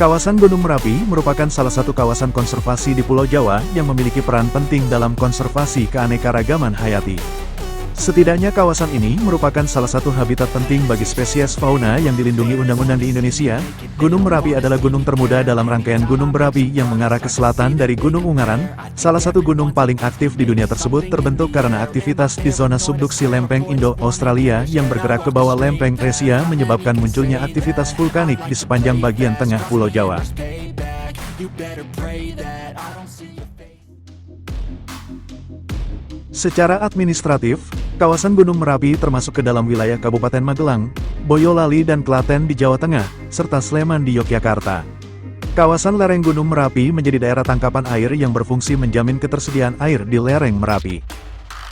Kawasan Gunung Merapi merupakan salah satu kawasan konservasi di Pulau Jawa yang memiliki peran penting dalam konservasi keanekaragaman hayati. Setidaknya kawasan ini merupakan salah satu habitat penting bagi spesies fauna yang dilindungi undang-undang di Indonesia. Gunung Merapi adalah gunung termuda dalam rangkaian gunung berapi yang mengarah ke selatan dari Gunung Ungaran. Salah satu gunung paling aktif di dunia tersebut terbentuk karena aktivitas di zona subduksi lempeng Indo-Australia yang bergerak ke bawah lempeng Asia menyebabkan munculnya aktivitas vulkanik di sepanjang bagian tengah Pulau Jawa. Secara administratif, kawasan Gunung Merapi termasuk ke dalam wilayah Kabupaten Magelang, Boyolali dan Klaten di Jawa Tengah, serta Sleman di Yogyakarta. Kawasan lereng Gunung Merapi menjadi daerah tangkapan air yang berfungsi menjamin ketersediaan air di lereng Merapi.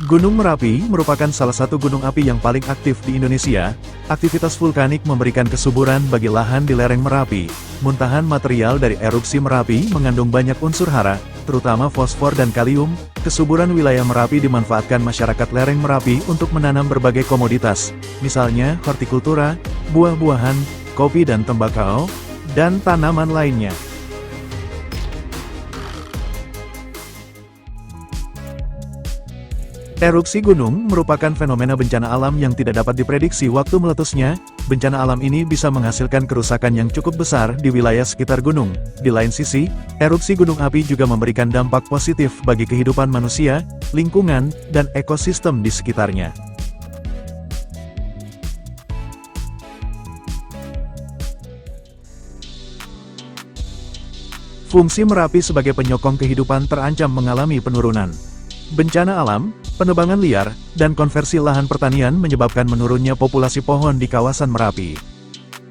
Gunung Merapi merupakan salah satu gunung api yang paling aktif di Indonesia. Aktivitas vulkanik memberikan kesuburan bagi lahan di lereng Merapi. Muntahan material dari erupsi Merapi mengandung banyak unsur hara, terutama fosfor dan kalium. Kesuburan wilayah Merapi dimanfaatkan masyarakat lereng Merapi untuk menanam berbagai komoditas, misalnya hortikultura, buah-buahan, kopi dan tembakau, dan tanaman lainnya. Erupsi gunung merupakan fenomena bencana alam yang tidak dapat diprediksi waktu meletusnya. Bencana alam ini bisa menghasilkan kerusakan yang cukup besar di wilayah sekitar gunung. Di lain sisi, erupsi gunung api juga memberikan dampak positif bagi kehidupan manusia, lingkungan, dan ekosistem di sekitarnya. Fungsi Merapi sebagai penyokong kehidupan terancam mengalami penurunan. Bencana alam, penebangan liar, dan konversi lahan pertanian menyebabkan menurunnya populasi pohon di kawasan Merapi.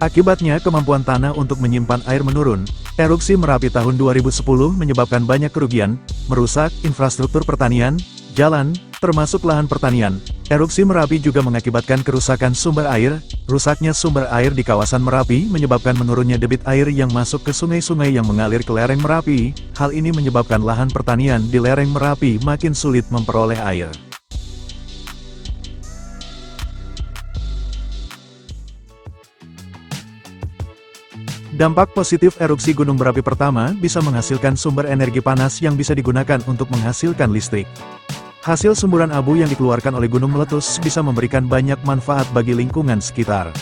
Akibatnya kemampuan tanah untuk menyimpan air menurun. Erupsi Merapi tahun 2010 menyebabkan banyak kerugian, merusak infrastruktur pertanian, jalan, termasuk lahan pertanian. Erupsi Merapi juga mengakibatkan kerusakan sumber air. Rusaknya sumber air di kawasan Merapi menyebabkan menurunnya debit air yang masuk ke sungai-sungai yang mengalir ke lereng Merapi. Hal ini menyebabkan lahan pertanian di lereng Merapi makin sulit memperoleh air. Dampak positif erupsi Gunung Merapi pertama bisa menghasilkan sumber energi panas yang bisa digunakan untuk menghasilkan listrik. Hasil semburan abu yang dikeluarkan oleh gunung meletus bisa memberikan banyak manfaat bagi lingkungan sekitar.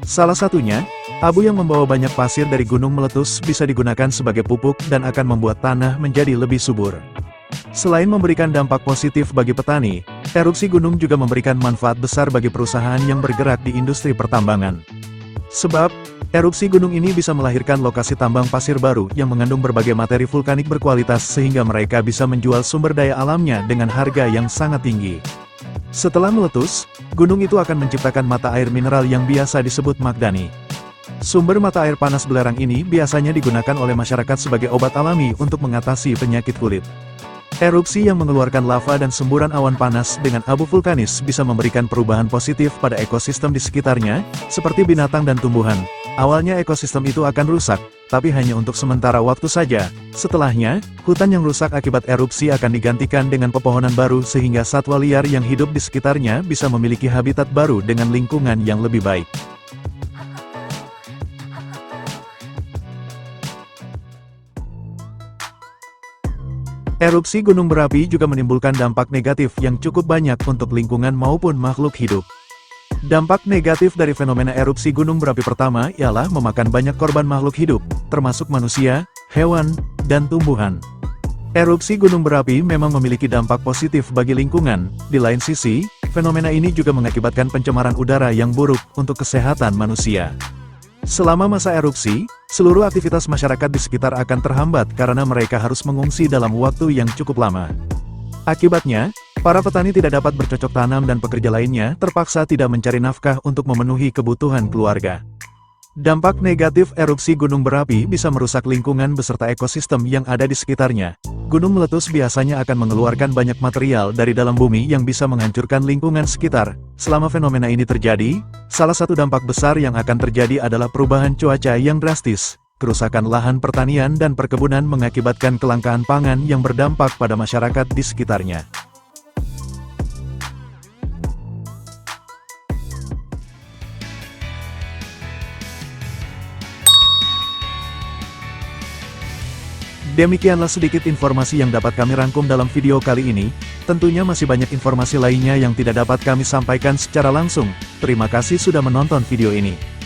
Salah satunya, abu yang membawa banyak pasir dari gunung meletus bisa digunakan sebagai pupuk dan akan membuat tanah menjadi lebih subur. Selain memberikan dampak positif bagi petani, erupsi gunung juga memberikan manfaat besar bagi perusahaan yang bergerak di industri pertambangan. Sebab, erupsi gunung ini bisa melahirkan lokasi tambang pasir baru yang mengandung berbagai materi vulkanik berkualitas sehingga mereka bisa menjual sumber daya alamnya dengan harga yang sangat tinggi. Setelah meletus, gunung itu akan menciptakan mata air mineral yang biasa disebut magdani. Sumber mata air panas belerang ini biasanya digunakan oleh masyarakat sebagai obat alami untuk mengatasi penyakit kulit. Erupsi yang mengeluarkan lava dan semburan awan panas dengan abu vulkanis bisa memberikan perubahan positif pada ekosistem di sekitarnya, seperti binatang dan tumbuhan. Awalnya ekosistem itu akan rusak, tapi hanya untuk sementara waktu saja. Setelahnya, hutan yang rusak akibat erupsi akan digantikan dengan pepohonan baru sehingga satwa liar yang hidup di sekitarnya bisa memiliki habitat baru dengan lingkungan yang lebih baik. Erupsi Gunung Merapi juga menimbulkan dampak negatif yang cukup banyak untuk lingkungan maupun makhluk hidup. Dampak negatif dari fenomena erupsi Gunung Merapi pertama ialah memakan banyak korban makhluk hidup, termasuk manusia, hewan, dan tumbuhan. Erupsi Gunung Merapi memang memiliki dampak positif bagi lingkungan. Di lain sisi, fenomena ini juga mengakibatkan pencemaran udara yang buruk untuk kesehatan manusia. Selama masa erupsi, seluruh aktivitas masyarakat di sekitar akan terhambat karena mereka harus mengungsi dalam waktu yang cukup lama. Akibatnya, para petani tidak dapat bercocok tanam dan pekerja lainnya terpaksa tidak mencari nafkah untuk memenuhi kebutuhan keluarga. Dampak negatif erupsi gunung berapi bisa merusak lingkungan beserta ekosistem yang ada di sekitarnya. Gunung meletus biasanya akan mengeluarkan banyak material dari dalam bumi yang bisa menghancurkan lingkungan sekitar. Selama fenomena ini terjadi, salah satu dampak besar yang akan terjadi adalah perubahan cuaca yang drastis. Kerusakan lahan pertanian dan perkebunan mengakibatkan kelangkaan pangan yang berdampak pada masyarakat di sekitarnya. Demikianlah sedikit informasi yang dapat kami rangkum dalam video kali ini. Tentunya masih banyak informasi lainnya yang tidak dapat kami sampaikan secara langsung. Terima kasih sudah menonton video ini.